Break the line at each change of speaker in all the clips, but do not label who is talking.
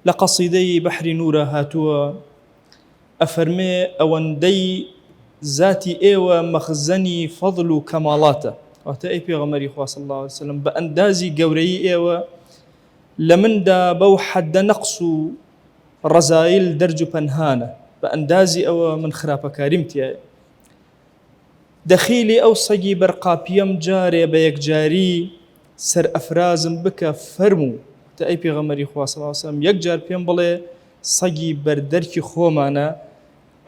لقصيدي بحر نورا هاتوا أفرمي أوندي ذاتي إيوة مخزني فضل كمالاته وتأي بيغمري خواه صلى الله عليه وسلم بأندازي قوري إيوة لمن دا بوحد نقص رزايل درج بنهانة بأندازي أو من خرافة كارمتي دخيلي أو صجي برقابيم جاري بيك جاري سر أفرازم بك فرمو تأي بيغمري خواه صلى الله عليه وسلم يك جار بيم بلي صجي بردركي خومانا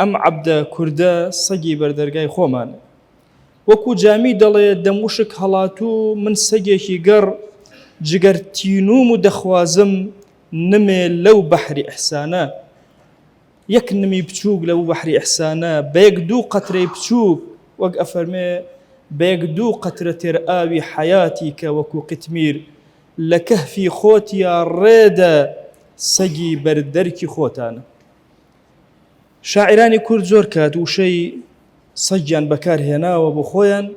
أم عبد كردا صجي بردرقاي خومانا وكو جامي دلي دموشك هلاتو من سجيكي قر جگر تینوم دخوازم نمي لو بحر إحسانا يك نمي بچوك لو بحر إحسانا بيك دو قطري بچوك وق أفرمي بيك دو قطرة ترآوي حياتي وكو قتمير لكهفي خوتي يا ريدا سجي بردركي خوتانا شاعراني كورد زور كات وشي صجيان بكار هنا وبخويا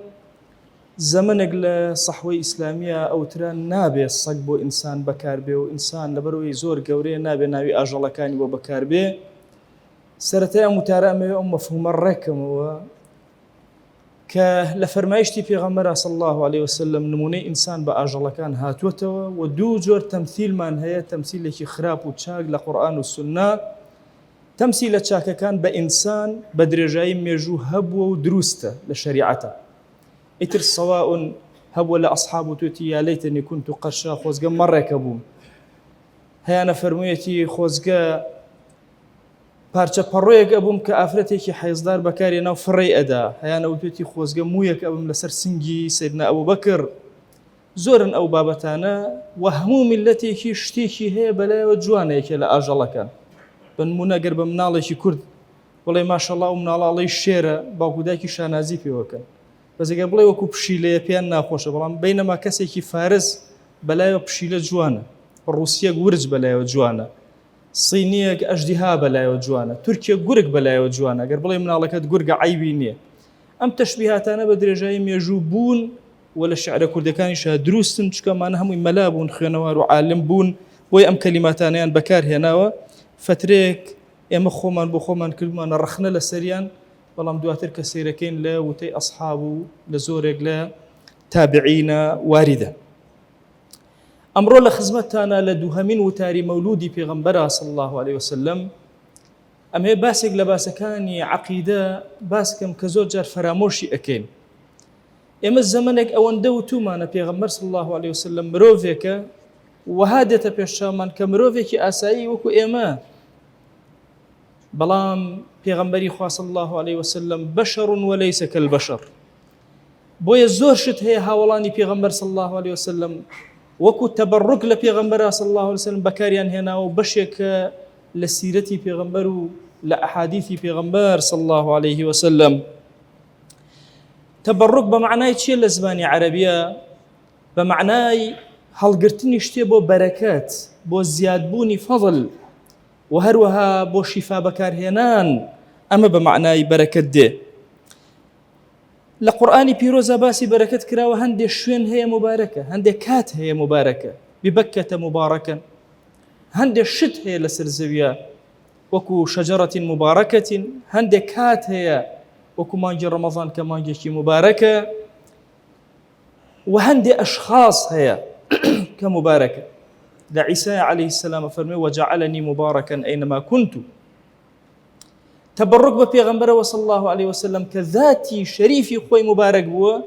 زمنك لصحوة إسلامية أو ترى نابي الصق بو إنسان بكار بي وإنسان لبروي زور قوري نابي ناوي أجل كاني بو بكار بي سرتي متارامة مفهوم الركم كلفرمايشتي في غمرة صلى الله عليه وسلم نموني إنسان بأجل كان هاتوته ودو جور تمثيل من هي تمثيل لكي خراب وتشاق لقرآن والسنة تمثيل تشاك كان بإنسان بدرجاي ميجو هبو ودروسته لشريعته إتر سواء هب ولا أصحاب توتي يا ليتني كنت قرشا خوزقا مرة كبوم هي أنا فرميتي خوزقا بارچە پەڕۆیەک ئەبووم کە ئافرەتێکی حەیزدار بەکاری ناو فڕی ئەدا هەیانە وتوێتی خۆزگە مویەک ئەبم لەسەر سنگی سەیدنا ئەبوبەکر زۆرن ئەو بابەتانە و هەموو میلەتێکی شتێکی هەیە بەلایەوە جوانەیەکە لە ئاژەڵەکان بنمونە گەر بە مناڵێکی کورد بڵێ ماشەڵڵا و مناڵاڵەی شێرە باوکودایکی شانازی پێوەکەن بەزێگە بڵێ وەکو پشیلەیە پێیان ناخۆشە بەڵام بینەما کەسێکی فارس بەلایەوە پشیلە جوانە ڕووسیەک ورج بەلایەوە جوانە صينيك أجدها بلايو جوانا تركيا قرق بلايو جوانا قال بلاي منالكات قرق عيبينية أم تشبيهات أنا بدرجايم يجوبون ولا الشعر كردي كان يشاهد دروسن كمان هم ملابون خينوار وعالم بون بوي أم كلمات أنا بكار هناوا فتريك يا خومان بخومان كل ما نرخنا لسريان والله مدواتر كسيركين لا وتي أصحابه لزورق لا تابعين واردة أمر لخزمتنا لدوهمين وتاري مولودي في غنبرة صلى الله عليه وسلم أم هي باسق لباسكاني عقيدة باسكم كزوجر فراموشي أكين إما الزمنك أوان دوتو معنا في غنبر صلى الله عليه وسلم مروفيك وهادة بيشامان كمروفيك أسائي وكو إما بلام في غنبري خواه صلى الله عليه وسلم بشر وليس كالبشر بويا الزور شت هي هاولاني في غنبر صلى الله عليه وسلم وكو تبرك لبيغمبر صلى الله عليه وسلم بكاريان هنا وبشيك لسيرتي بيغمبر لأحاديث بيغمبر صلى الله عليه وسلم تبرك بمعنى شيء لزباني عربية بمعنى هالقرتني اشتبو بركات بو زيادبوني فضل وهروها بو شفاء بكار هنان أما بمعنى بركات دي لقرآني بيروزا باسي بركة كراوة هندي شوين هي مباركة هندي كات هي مباركة ببكة مباركا هندي الشت هي لسرزويا وكو شجرة مباركة هندي كات هي وكو مانجي رمضان كمانجي مباركة وهندي أشخاص هي كمباركة لعيسى عليه السلام فرمي وجعلني مباركا أينما كنت تبرك ببيغمبر صلى الله عليه وسلم كذاتي شريفي خوي مبارك بوا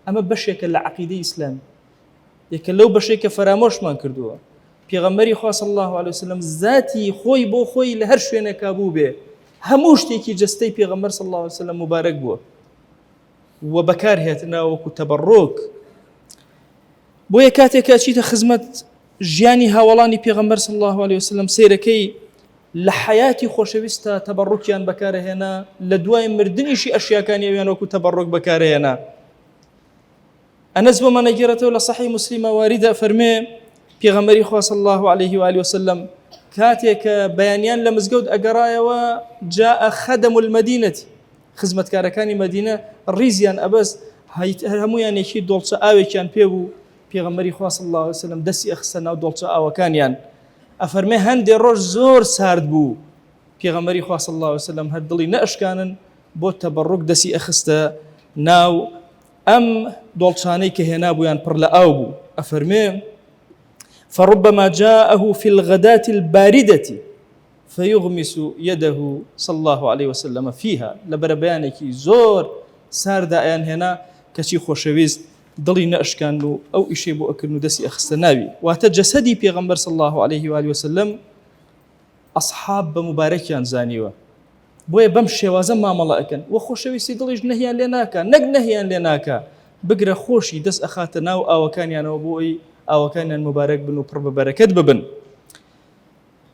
أما بشيك العقيدة إسلام يكن لو بشيك فراموش ما كردوا بيغمبري خواه صلى الله عليه وسلم ذاتي خوي بو خوي لهرشوين كابو به هموش تيكي جستي بيغمبر صلى الله عليه وسلم مبارك بوا وبكار هاتنا وكو تبرك بو يكاتي كاتشيت خزمت جياني هاولاني بيغمبر صلى الله عليه وسلم سيركي لحياتي خوشويستا تبركيان بكاره هنا لدواي مردني شي أشياء كان يبيان وكو تبرك بكاره هنا أنزب من نجرته لصحيح مسلم واردة فرمي بيغمري خواه صلى الله عليه وآله وسلم كاتيك بيانيان لمزقود أقرايا وجاء خدم المدينة خزمة كاركاني مدينة الريزيان أبس همو يعني شي دولت آوي كان بيغمري خواه صلى الله عليه وسلم دسي أخسنا ودولت آوي كان يعني ئەفەرمێ هەندێ ڕۆژ زۆر سارد بوو پێغەمبەری خوا صلی الله علیه وسلم هەر دڵی نەئەشکانن بۆ تەبەڕوک دەستی ئەخستە ناو ئەم دۆڵچانەی کە هێنا بوویان پڕ لە ئاو بوو. ئەفەرمێ فربما جاءه في الغداة الباردة فيغمس يده صلى الله عليه وسلم فيها لبربيانك زور ساردا أيان هنا كشي خوشويست دڵی نەئشکان و ئەو ئیشەی بۆ ئەکردن و دەستی ئەخستە ناوی. واتە جەسەدی پێغەمبەر صلی الله عليه وآله وسلم ئەصحاب بە مبارەکیان زانیوە بۆیە بەم شێوازە مامەڵە ئەکەن و خۆشەویستی دڵیش نەهیان لێ ناکە نەک نەهیان لێ ناکە بگرە خۆشی دەست ئەخاتە ناو ئاوەکانیانەوە بۆی ئاوەکانیان مبارەک بن و پڕ بە بەرەکەت ببن.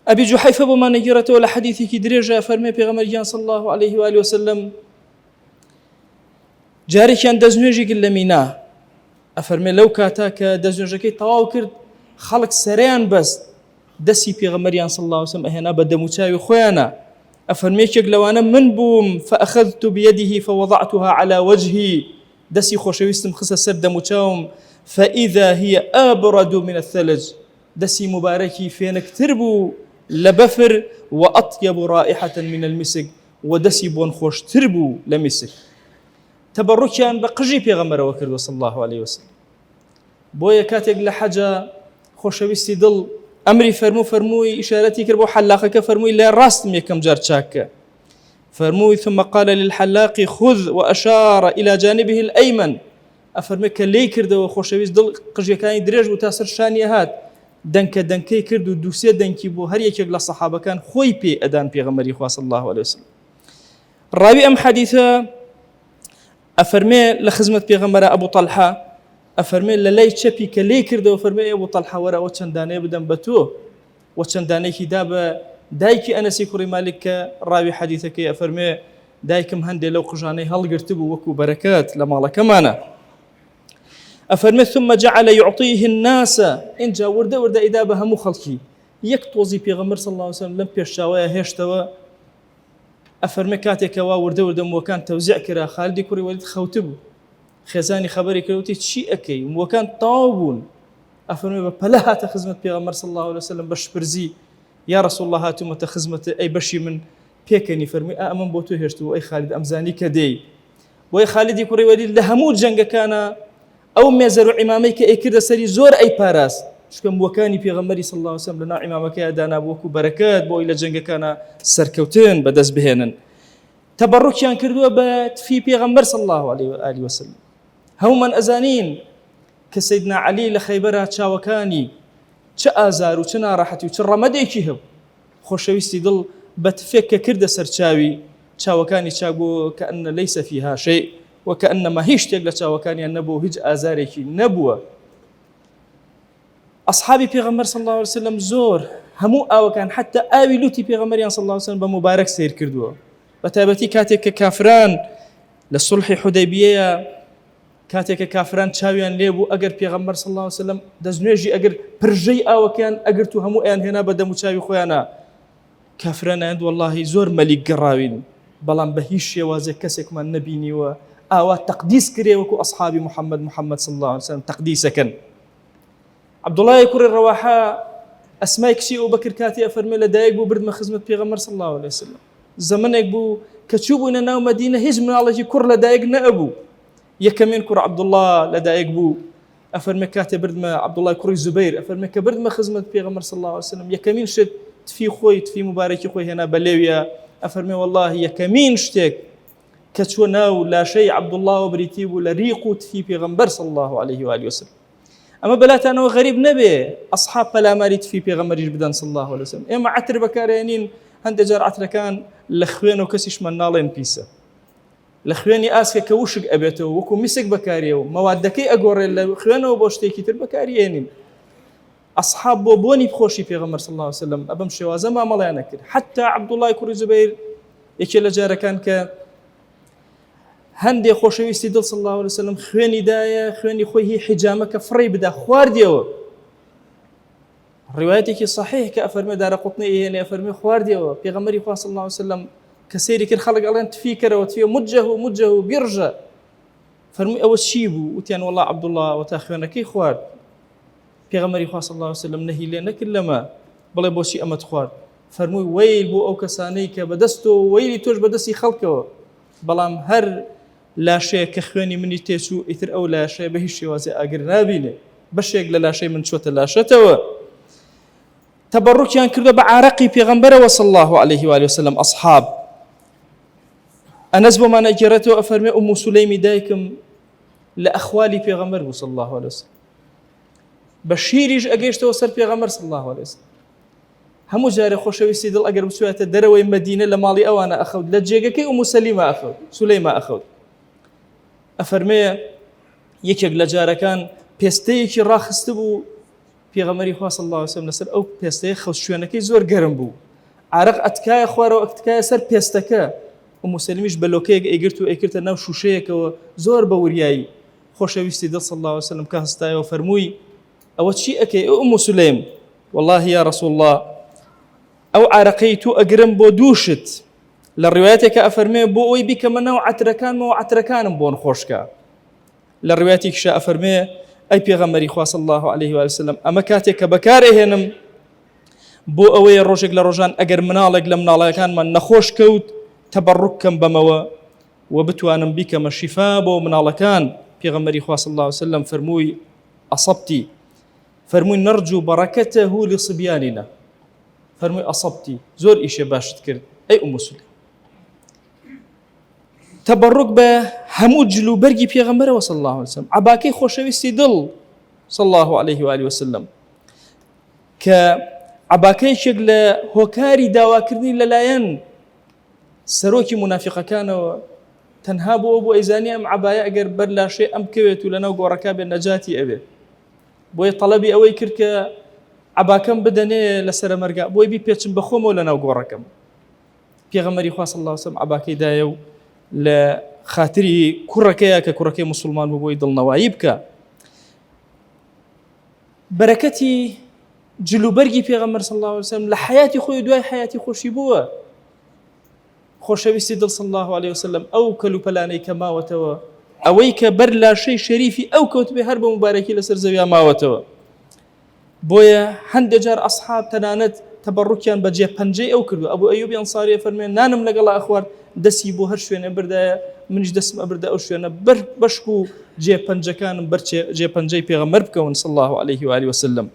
ئەبی جوحەیفە بۆمان نەگیرێتەوە لە حەدیثێکی درێژە فەرمێ پێغەمبەریان صلی الله عليه وآله وسلم جارێکیان دەستنوێژی کرد لە مینا. ئەفەرمێ لەو کاتا کە دەستنوێژەکەی تەواو کرد خەڵک سەریان بەست دەستی پێغەمبەریان صلی الله عليه وسلم ئەهێنا بە دەموچاوی خۆیانە. ئەفەرمێ یەکێک لەوانە من بووم فأخذت بيده فوضعتها على وجهي دەستی خۆشەویستم خستە سەر دەموچاوم فإذا هي أبرد من الثلج دەستی مبارەکی فێنکتر بوو لە بەفر وأطيب رائحة من المسك ودەستی بۆن خۆشتر بوو لە میسک. تەبەڕوکیان بە قژی پێغەمبەرەوە کردووە صلی الله عليه وسلم. بۆیە کاتێک لە حەجە خۆشەویستی دڵ ئەمری فەرمووی ئیشارەتی کرد بۆ حەلاقەکە فەرمووی لێ ڕاستم یەکەم جار چاککە فەرمووی ثم قال للحلاق خذ وأشار إلى جانبه الأيمن ئەفەرمێ کە لێی کردەوە خۆشەویست دڵ قژیەکانی درێژ بوو تا سەر شانیە هات دەنکە دەنکەی کرد و دووسێ دەنکی بۆ هەر یەکێک لە سەحابەکان خۆی پێ ئەدان پێغەمبەری خوا صلی الله عليه وسلم. ڕاوی ئەم حەدیثە ئەفەرمێ لە خزمەت پێغەمبەرە ئەبوو طەلحە ئەفەرمێ لە لای چەپی کە لێی کردەوە فەرمێ ئەبوو طەلحە وەرە ئەوە چەندانەیە بدەم بە تۆ و چەندانێکی دا بە دایکی ئەنەسی کوڕی مالک کە ڕاوی حەدیثەکەی ئەفەرمێ دایکم هەندێک لەو قژانەی هەڵگرت بوو وەکو بەرەکەت لە ماڵەکەمانە. ئەفەرمێ ثم جعل يعطيه الناس اینجا وردە وردە ئیدا بە هەموو خەڵکی یەک تۆزی پێغەمبەر صلی الله عليه وسلم لەم پێشچاوەیە هێشتەوە. ئەفەرمێ کاتێکەوە وردە وردە مووەکان تەوزیع کرا خالدی کوڕی وەلید خەوتە بوو خێزانی خەبەری کردوتی چی ئەکەی مووەکان تەواو بوون. ئەفەرمێ بە پەلە هاتە خزمەت پێغەمبەر صلی الله عليه وسلم بە شپرزی یا رسول الله هاتوومەتە خزمەت ئەی بەشی من پێکەنی فەرمی ئەمەم بۆ تۆ هێشتووە ئەی خالد ئەمزانی کە دێی. بۆی خالدی کوڕی وەلید لە هەموو جەنگەکانە ئەو مێزەر و عیمامەی کە ئەیکردە سەری زۆر ئەی پاراست چکە مووەکانی پێغەمبەری صلی الله عليه وسلم لەناو عیمامەکەیە دانا بۆ وەکو بەرەکەت بۆی لە جەنگەکانە سەرکەوتن بەدەست بهێنن. تبركيان كردوا بتفي بيغمبر صلى الله عليه وآله وسلم هومن أزانين كسيدنا علي لخيبرة تشاوكاني تشازار وتنا راحتي وترمديكي هو خوشويستي ضل بتفك كرد سرچاوي تشاوكاني تشاغو كأن ليس فيها شيء وكأن ما هيش تقل تشاوكاني النبو هج آزاريكي نبوة. أصحابي بيغمبر صلى الله عليه وسلم زور همو آوكان حتى آوي لوتي بيغمبر صلى الله عليه وسلم بمبارك سير كردوا بەتایبەتی کاتێک کە کافران لە سڵحی حودەیبیەیە کاتێک کە کافران چاویان لێبوو ئەگەر پێغەمبەر صلی الله عليه وسلم دەستنوێژی ئەگەر پرژەی ئاوەکەیان ئەگرت و هەموو ئەیان هێنا بە دەموچاوی خۆیانە کافران ئەیان وەڵڵاهی زۆر مەلیک گەڕاوین بەڵام بە هیچ شێوازێک کەسێکمان نەبینیوە ئاوا تەقدیس کرێ وەکو ئەصحابی محەممەد صلی الله عليه وسلم تەقدیسەکەن. عەبدوڵڵای کوڕی ڕەواحە ئەسمای کچی ئەو بەکر کاتی ئەفەرمێ لەدایک بوو بردمە خزمەت پێغەمبەر صلی الله عليه وسلم زمانێک بوو کە چوو بووینە ناو مەدینە هیچ مناڵێکی کوڕ لەدایک نەبوو یەکەمین کوڕ عەبدوڵڵا لەدایک بوو ئەفەرمێ کاتێ بردمە عەبدوڵڵای کوڕی زوبەیر ئەفەرمێ کە بردمە خزمەت پێغەمبەر صلی الله عليه وسلم یەکەمین شت تفی خۆی تفی مبارەکی خۆی هێنا بە لێویە ئەفەرمێ وەڵڵاهی یەکەمین شتێک کە چوە ناو لاشەی عەبدوڵڵاوە بریتی بوو لە ریق و تفی پێغەمبەر صلی الله عليه وآله وسلم. ئەمە بەلاتانەوە غەریب نەبێ ئەصحاب پەلاماری تفی پێغەمبەریش بدەن صلی الله عليه وسلم. ئێمە عەتر بەکارهێنین هەندێک جار عەترەکان لە خوێن و کەسیشمان ناڵێن پیسە لە خوێنی ئاسکە کە وشک ئەبێتەوە وەکو میسک بەکارێەوە مەوادەکەی ئەگۆڕێت لە خوێنەوە بۆ شتێکی تر بەکارهێنین. ئەصحاب بۆ بۆنی بخۆشی پێغەمبەر صلی الله عليه وسلم ئەبەم شێوازە مامەڵیانە کرد حتا عەبدوڵڵای کوڕی زوبەیر یەکێ لە جارەکان کە هەندێک خۆشەویستی دڵ صلی الله عليه وسلم خوێنی دایە خوێنی خۆی هی حیجامەکە فڕی بدا خواردیەوە روايتك صحيح كأفرمي دار قطني يعني أفرمي خواردي وبيغمري خاص صلى الله عليه وسلم كسيري كل خلق الله تفيكر وتفيه مجه بيرجع فرمي أول شيبو وتيان والله عبد الله وتاخونا كي خوارد بيغمري خاص صلى الله عليه وسلم نهي لنا كلما بڵێ بۆچی ئەمەت خوارد فەرمووی وەیل بۆ ئەو کەسانەی کە بەدەست و وەیلی تۆش بەدەستی خەڵکەوە بەڵام هەر لاشەیە کە خوێنی منی تێچوو ئیتر ئەو لاشەیە بە هیچ شێوازێ ئاگر نابینێ بەشێک لە لاشەی من چۆتە لاشەتەوە تەبەڕوکیان کردە بە عارەقی پێغەمبەرەوە صلی الله عليه وآله وسلم ئەصحاب ئەنەس بۆمان ئەگێڕێتەوە ئەفەرمێ ئوم سولەیمی دایکم لە ئەخوالی پێغەمبەر بوو صلی الله عليه وسلم بە شیریش ئەگەیشتەوە سەر پێغەمبەر صلی الله عليه وسلم هەموو جارێ خۆشەویستی دڵ ئەگەر بچواتە دەرەوەی مەدینە لە ماڵی ئەوانە ئەخەوت لە جێگەکەی ئوم سەلیمە ئەخەوت سولەیمە ئەخەوت ئەفەرمێ یەکێک لە جارەکان پێستەیەکی ڕاخست بوو پێغەمبەری خوا صلی الله عليه وسلم لەسەر ئەو پێستەیە خەوت شوێنەکەی زۆر گەرم بوو عارەق ئەتکایە خوارەوە ئەتکایە سەر پێستەکە ئوم سەلیمیش بەلۆکەیەک ئەیگرت و ئەیکردە ناو شوشەیەکەوە زۆر بە وریایی خۆشەویستی دڵ صلی الله عليه وسلم کە هەستایەوە فەرمووی ئەوە چی ئەکەی ئوم سولەیم والله یا رسول الله ئەو عارەقەی تو ئەگرم بۆ دووشت لە ڕوایەتێکە ئەفەرمێ بۆ ئەوەی بیکەمە ناو عەترەکانمەوە عەترەکانم بۆن خۆشکە لە ڕوایەتێکیشە ئەفەرمێ ئەی پێغەمبەری خوا صلی الله عليه وسلم ئەمە کاتێک کە بەکارهێنم بۆ ئەوەی ڕۆژێک لە ڕۆژان ئەگەر مناڵێک لە مناڵەکانمان نەخۆش کەوت تەبەڕوککەم بەمەوە و بتوانم بیکەمە شیفا بۆ مناڵەکان پێغەمبەری خوا صلی الله عليه وسلم فەرمووی ئەصەبتی فەرمووی نەرجو بەڕەکەتەه لصبیاننا فەرمووی ئەصەبتی زۆر ئیشێ باشت کرد ئەی ئوم سولەیم تەبەڕوک بە هەموو جلوبەرگی پێغەمبەرەوە صلی الله عليه وسلم عەباکەی خۆشەویستی دڵ صلی الله عليه وآله وسلم کە عەباکەیەکێک لە هۆکاری داواکردنی لەلایەن سەرۆکی منافقەکانەوە تەنها بۆ ئەیزانی ئەم عەبایە ئەگەر بەر لاشێ ئەم بکەوێت و لەناو گۆڕەکە بێ نەجاتی ئەوێ بۆیە تەڵەبی ئەوەی کرد کە عەباکەم بدەنێ لەسەر مەرگا بۆی بیپێچم بەخۆمەوە لەناو گۆڕەکەم پێغەمبەری خوا صلی الله عليه وسلم عەباکەی دایە و لە خاتری کوڕەکەیە کە کوڕەکەی مسلمان بوو بۆی دڵنەوایی بکە بەرەکەتی جلوبەرگی پێغەمبەر صلی الله عليه وسلم لە حیاتی خۆی دوای حیاتی خۆشی بووە خۆشەویستی دڵ صلی الله عليه وسلم ئەو کەلوپەلانەی کە ماوەتەوە ئەوەی کە بەر لاشەی شەریفی ئەو کەوت بێ هەر بە مبارەکی لەسەر زەویان ماوەتەوە بۆیە هەندێک جار ئەصحاب تەنانەت تەبەڕوکیان بە جێپەنجەی ئەو کردو ئەبوو ئەیوبی ئەنساری فەرمێ نانم لەگەڵا ئەخوارد دەستی بۆ هەر شوێنە بردایە منیش دەستم ئەبردە ئەو شوێنە بەشک و جێپەنجەکانم بەر جێپەنجەی پێغەمبەر بکەون صلی الله عليه وآله وسلم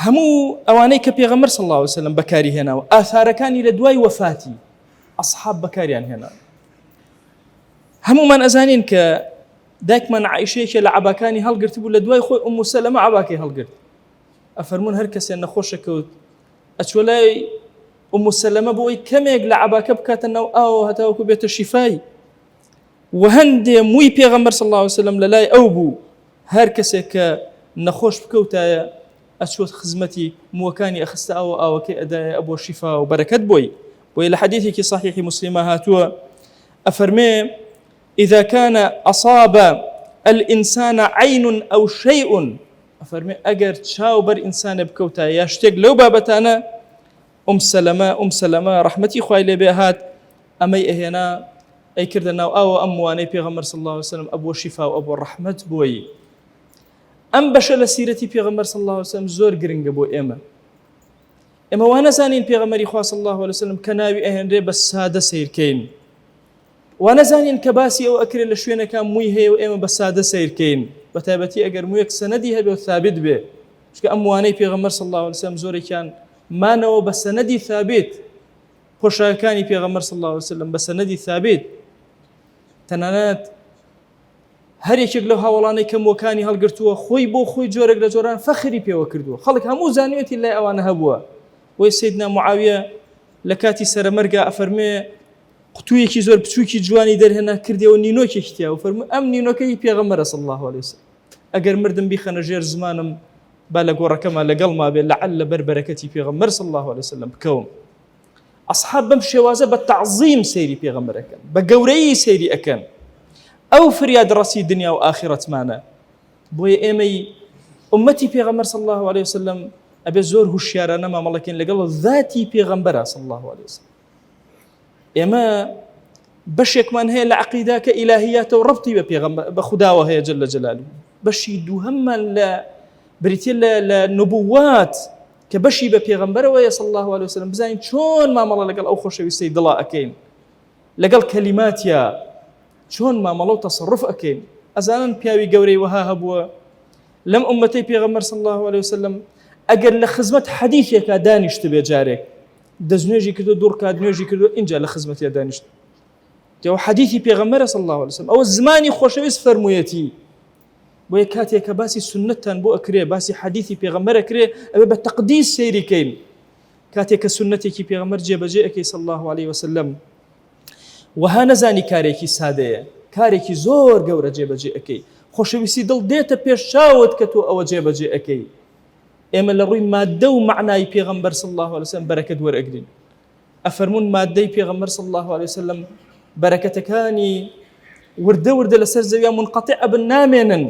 هەموو ئەوانەی کە پێغەمبەر صلی الله عليه وسلم بەکاری هێناوە ئاثارەکانی لە دوای وەفاتی ئەصحاب بەکاریان هێنا هەمومان ئەزانین کە دایکمان عائیشەیەکێ لە عەباکانی هەڵگرت بوو لە دوای خۆی ئوم سەلەمە عەباکەی هەڵگرت ئەفەرمون هەر کەسێ نەخۆشە کەوت ئەچوە لای ئوم سەلەمە بۆ ئەوەی کەمێک لە عەباکە بکاتە ناو ئاوە هەتاوەکو بێتە شیفای و هەندێ مووی پێغەمبەر صلی الله عليه وسلم لە لای ئەو بوو هەر کەسێک کە نەخۆش بکەوتایە ئەچوت خزمەتی مووەکانی ئەخستە ئەوە ئاوەکەی ئەدایە ئەبۆ شیفا و بەرەکەت بۆی بۆیە لە حەدیثێکی صحیحی مسلمە هاتووە ئەفەرمێ إذا كان أصاب الإنسان عين أو شيء أفرمي أجر تشاو بر إنسان بكوتا يشتق لو بابتانا أم سلمة رحمتي خوالي بهات أمي هنا أي كردنا أو أمواني بيغمر صلى الله عليه وسلم أبو شفاء وأبو رحمة بوي أم بشل سيرتي بيغمر صلى الله عليه وسلم زور قرنق بو إما وانا زانين بيغمر صلى الله عليه وسلم كناوي أهنري بس هذا سير كين وانا زانين كباسي أو أكل لشوينة كان موي هي وإما بس هذا سير كين بتابتي أجر مويك سندي هبه ثابت به شك أمواني بيغمر صلى الله عليه وسلم زوري كان ما نو بس سندي ثابت خوشاكاني بيغمر صلى الله عليه وسلم بس سندي ثابت تنانات هر یەکێک لەو هاوڵانەی کەم وەکانی هەڵگرتووە خۆی بۆ خۆی جۆرێک لە جۆران فەخری پێوە کردووە خەڵک هەموو زانیوێتی لای ئەوانە هەبووە وەی سەیدنا معاویە لە کاتی سەرەمەرگا ئەفەرمێ قوتوویەکی زۆر بچووکی جوانی دەرهێنا کردەوە نینۆکێکی تیاوە فەرمووی ئەم نینۆکەی پێغەمبەرە صلی الله عليه وسلم ئەگەر مردم بیخەنە ژێر زمانم با لە گۆڕەکەما لەگەڵما بێ لەعەل لەبەر بەرەکەتی پێغەمبەر صلی الله عليه وسلم بکەوم ئەصحاب بەم شێوازە بە تەعزیم سەیری پێغەمبەر ئەکەن بە گەورەی سەیری ئەکەن أو فرياد راسي دنيا وآخرة مانا بوي إيمي أمتي بيغمبر صلى الله عليه وسلم أبي زور هشيارنا ما ملكين لقال ذاتي بيغمبر صلى الله عليه وسلم إما بەشێکمان هەیە لە عەقیدا کە ئیلاهیاتە و ڕەبتی بە پێغەمبەر بە خوداوە هەیە جەل جەلاله. بەشی دووهەممان لە بریتە لە نبوات کە بەشی بە پێغەمبەرەوەیە صلی الله عليه وسلم. بزانین چۆن مامەڵە لەگەڵ ئەو خۆشەویستەی دڵا ئەکەین، لەگەڵ کەلیماتیا چۆن مامەڵە و تەسەڕف ئەکەین. ئەزانن پیاوی گەورەی وەها هەبووە لەم ئومەتەی پێغەمبەر صلی الله عليه وسلم ئەگەر لە خزمەت حەدیثێکا دانیشت بێ جارێک دەستنوێژی کردو دوور کات نوێژی کردو اینجا لە خزمەتیا دانیشت تێوە حەدیثی پێغەمبەرە صلی الله عليه وسلم. ئەوە زمانی خۆشەویست فەرموویەتی. بۆیە کاتێک کە باسی سنەتتان بۆ ئەکرێ باسی حەدیثی پێغەمبەر ئەکرێ ئەوێ بە تەقدیس سەیریکەین. کاتێک کە سنەتێکی پێغەمبەر جێبەجێ ئەکەی صلی الله عليه وسلم وەها نەزانی کارێکی سادەیە، کارێکی زۆر گەورە جێبەجێ ئەکەی. خۆشەویستی دڵ دێتە پێش چاوت کە تۆ ئەوە جێبەجێ ئەکەی. ئێمە لە ڕووی مادە و معنای پێغەمبەر صلی الله عليه وسلم بەرەکەت وەرئەگرین. ئەفەرمون مادەی پێغەمبەر صلی الله عليه وسلم بەرەکەتەکانی وردە وردە لەسەر زەویە منقەطع ئەبن نامێنن،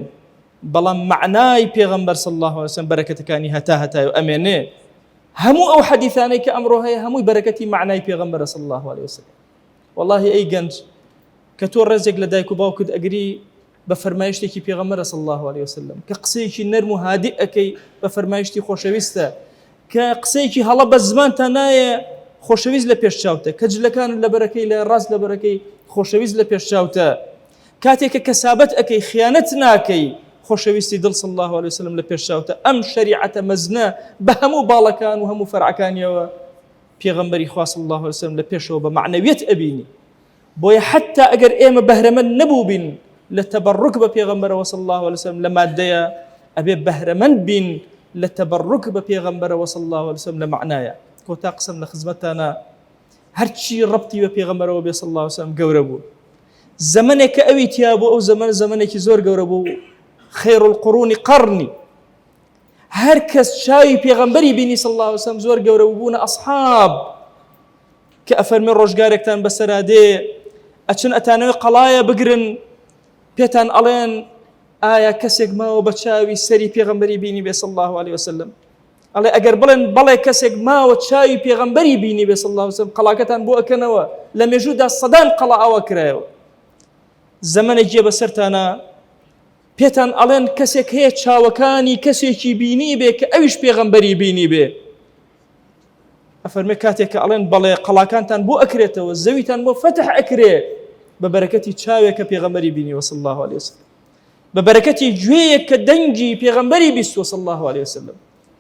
بەڵام معنای پێغەمبەر صلی الله عليه وسلم بەرەکەتەکانی هەتا هەتای و ئەمێنێ. هەموو ئەو حەدیثانەی کە ئەمڕۆ هەیە هەمووی بەرەکەتی معنای پێغەمبەر صلی الله عليه وسلم. والله ئەی گەنج کە تۆ ڕێزێک لە دایک و باوکت ئەگری بە فەرمایشتێکی پێغەمبەر صلی الله عليه وسلم، کە قسەیەکی نەرم و هادی ئەکەی بە فەرمایشتی خۆشەویستە، کە قسەیەکی هەڵە بە زمانتان نایە خۆشەویست لە پێش چاوتە، کە جلەکان لە بەرەکەی لە ڕاست لە بەرەکەی خۆشەویست لە پێش چاوتە، کاتێکە کەسابەت ئەکەی خیانەت ناکەی خۆشەویستی دڵ صلی الله عليه وسلم لە پێش چاوتە. ئەم شەریعەتە مەزنە بە هەموو باڵەکان و هەموو فەرعەکانیەوە پێغەمبەری خوا صلی الله عليه وسلم لە پێشەوە بە معنەویەت ئەبینی. بۆیە حتا ئەگەر ئێمە بەهرەمەند نەبوو بین لە تەبەڕک بە پێغەمبەرەوە صلی الله عليه وسلم لە مادەیە، ئەبێ بەهرەمەند بین لە تەبەڕک بە پێغەمبەرەوە صلی الله عليه وسلم لە معنایە. کۆتا قسم لە خزمەتانە هەرچی ڕەبتی بە پێغەمبەرەوە بێ صلی الله عليه وسلم گەورە بوو. زەمانێک کە ئەوی تیا بوو ئەو زەمانێکی زۆر گەورە بوو. خير القرون قرني، هر کەس چاوی پێغەمبەری بینی صلی الله عليه وسلم زۆر گەورە بوون. ئەصحاب کە ئەفەرمێ ڕۆژگارێکتان بەسەرا دێ ئەچن ئەتانەوەی قەڵایە بگرن پێتان ئەڵێن ئایا کەسێک ماوە بە چاوی سەری پێغەمبەری بینی بێ صلی الله عليه وسلم؟ ئەڵێ ئەگەر بڵێن بەڵێ کەسێک ماوە چاوی پێغەمبەری بینی بێ صلی الله عليه وسلم قەڵاکەتان بۆ ئەکەنەوە. لە مێژوودا سەدان قەڵا ئەوە کرایەوە. زەمانێک جێ بەسەرتانە پێتان ئەڵێن کەسێک هەیە چاوەکانی کەسێکی بینی بێ کە ئەویش پێغەمبەری بینی بێ. ئەفەرمێ کاتێک کە ئەڵێن بەڵێ قەڵاکانتان بۆ ئەکرێتەوە، زەویتان بۆ فەتح ئەکرێ بە بەرەکەتی چاوێک کە پێغەمبەری بینیوە صلی الله عليه وسلم، بە بەرەکەتی گوێیەک کە دەنگی پێغەمبەری بیستوە صلی الله عليه وسلم.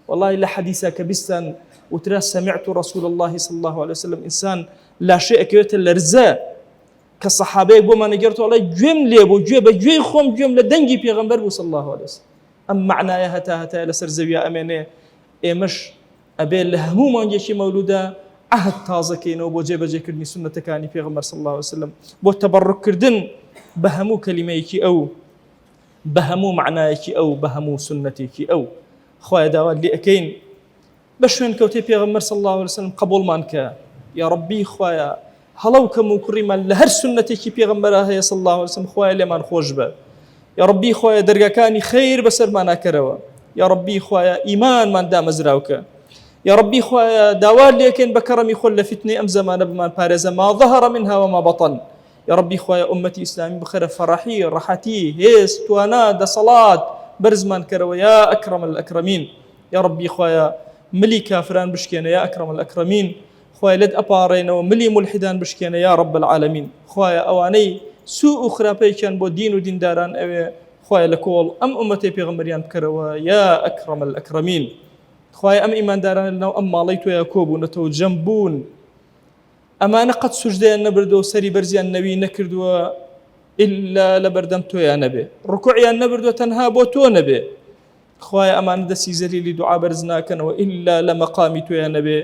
والله لە حەدیثا کە بیستان وترا سمعت رسول الله صلی الله عليه وسلم ئینسان لاشێ ئەکەوێتە لەرزە کە سەحابەیەک بۆمان نەگەێتەوە ئەڵێ گوێم لێ بوو، گوێ بە گوێی خۆم گوێم لە دەنگی پێغەمبەر بوو صلی الله عليه وسلم. ئەم معنایە هەتا هەتایە لەسەر زەویە ئەمێنێ. ئێمەش ئەبێ لە هەموو مانگێکی مەولودا عهد تازەکەینەوە بۆ جێبەجێکردنی سنەتەکانی پێغەمبەر صلی الله عليه وسلم، بۆ تەبەڕکردن بە هەموو کەلیمەیەکی ئەو، بە هەموو معنایەکی ئەو، بە هەموو سنەتێکی ئەو. خوایە داوات لێ ئەکەین بە شوێن کەوتەی پێغەمبەر صلی الله عليه وسلم قبوڵمان کە. یا ڕەبی خوایە هەڵەو کەم و کوڕیمان لە هەر سنەتێکی پێغەمبەرە هەیە صلی الله عليه وسلم، خوایە لێمان خۆش بە. یا ڕەبی خوایە دەرگاکانی خەیر بەسەرمان ناکەرەوە. یا ڕەبی خوایە ئیمانمان دامەزراوکە. یا ڕەبی خوایە داوات لێکەین بە کەڕەمی خۆت لە فتنەی ئەم زەمانە بمان پارێزە ما ظهر منها وما بطن. یا ڕەبی خوایە ئومەتی ئیسلامی بخەرە فەڕەحی، ڕەحەتی، هێز، توانا، دەسەڵات بەرزمان کەرەوە یا ئەکرەم الئەکرەمین. یا ڕەبی خوایە ملی کافران بشکێنە یا ئەکرەم الئەکرەمین. خوایە لێت ئەپاڕێنەوە ملی مولحیدان بشکێنە یا رب العالمین. خوایە ئەوانەی سوء و خراپەیەکیان بۆ دین و دینداران ئەوێ خوایە لە کۆڵ ئەم ئومەتەی پێغەمبەریان بکەرەوە یا ئەکرەم الئەکرەمین. خوایە ئەم ئیمانداران لەناو ئەم ماڵەی تۆیە کۆبوونەتەوە جەم بوون، ئەمانە قەت سوژدەیان نەبردەوە و سەری بەرزیان نەوی نەکردووە ئیلا لە بەردەم تۆیان نەبێ، ڕکوعیان نەبردووە تەنها بۆ تۆ نەبێ. خوایە ئەمانە دەستی زەلیلی دوعا بەرز ناکەنەوە ئیلا لە مەقامی تۆیان نەبێ.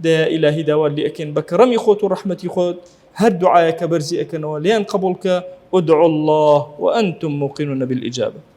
دەیە ئیلاهی داوات لێ ئەکەین بە کەڕەمی خۆت و ڕەحمەتی خۆت هەر دوعایەکە بەرزی ئەکەنەوە لێیان قبوڵ کە ادعوا الله وأنتم موقنون بالإجابة.